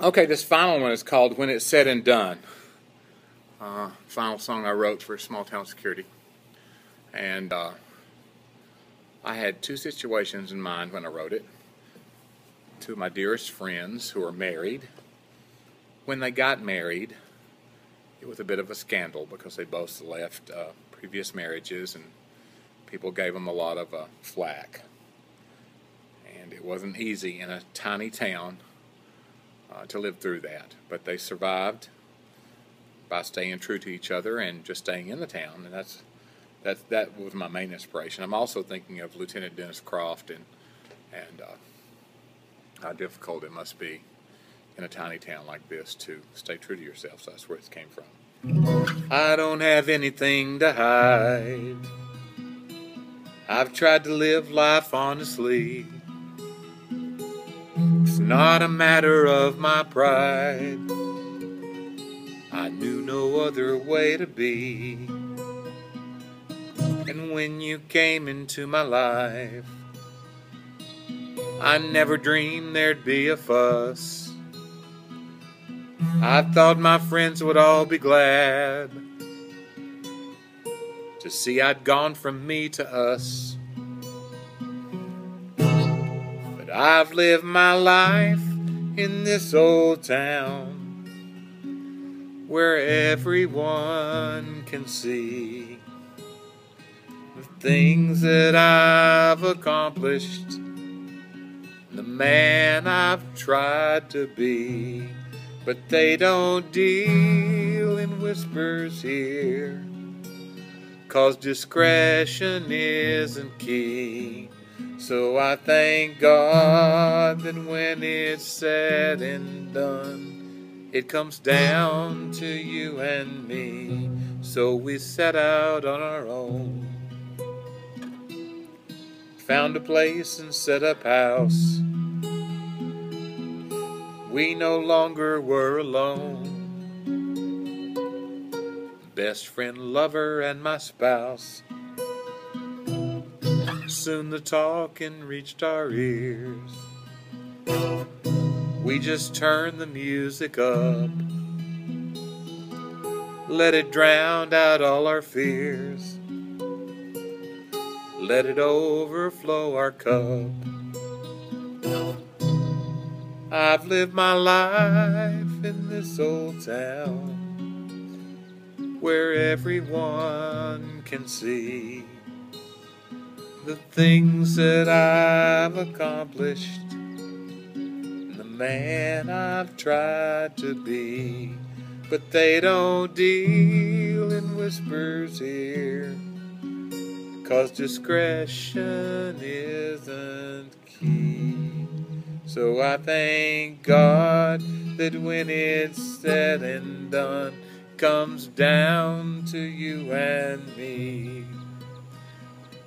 Okay, this final one is called When It's Said and Done. Final song I wrote for Small Town Security. And I had two situations in mind when I wrote it. Two of my dearest friends who are married. When they got married, it was a bit of a scandal because they both left previous marriages and people gave them a lot of flack. And it wasn't easy in a tiny town to live through that. But they survived by staying true to each other and just staying in the town. And that was my main inspiration. I'm also thinking of Lieutenant Dennis Croft and how difficult it must be in a tiny town like this to stay true to yourself. So that's where it came from. I don't have anything to hide. I've tried to live life honestly. It's not a matter of my pride. I knew no other way to be. And when you came into my life, I never dreamed there'd be a fuss. I thought my friends would all be glad to see I'd gone from me to us. But I've lived my life in this old town where everyone can see the things that I've accomplished, the man I've tried to be. But they don't deal in whispers here, 'cause discretion isn't key. So I thank God that when it's said and done, it comes down to you and me. So we set out on our own, found a place and set up house. We no longer were alone, best friend, lover, and my spouse. Soon the talking reached our ears. We just turned the music up, let it drown out all our fears, let it overflow our cup. I've lived my life in this old town where everyone can see the things that I've accomplished, the man I've tried to be. But they don't deal in whispers here, 'cause discretion isn't key. So I thank God that when it's said and done, comes down to you and me.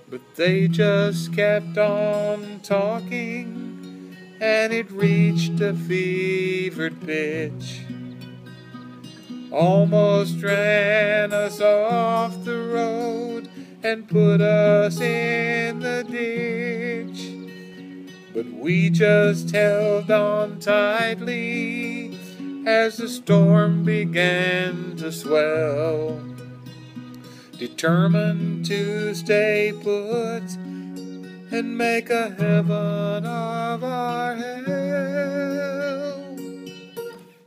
But they just kept on talking, and it reached a fevered pitch, almost ran us off the road and put us in the ditch. But we just held on tightly as the storm began to swell, determined to stay put and make a heaven of our hell.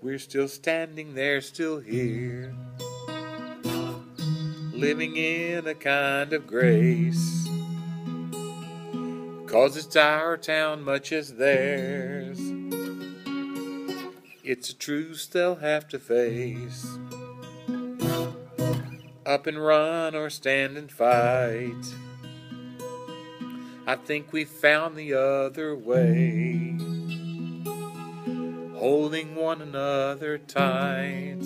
We're still standing there, still here, living in a kind of grace, 'cause it's our town much as theirs. It's a truth they'll have to face, up and run or stand and fight. I think we found the other way, holding one another tight,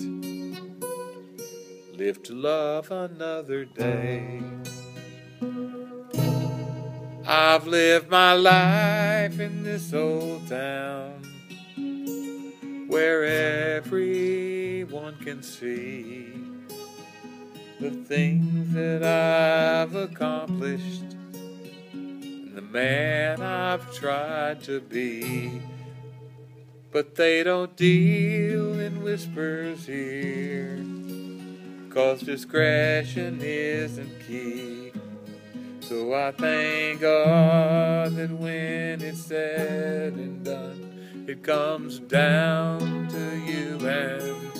live to love another day. I've lived my life in this old town where everyone can see the things that I've accomplished and the man I've tried to be. But they don't deal in whispers here, 'cause discretion isn't key. So I thank God that when it's said and done, it comes down to you and me.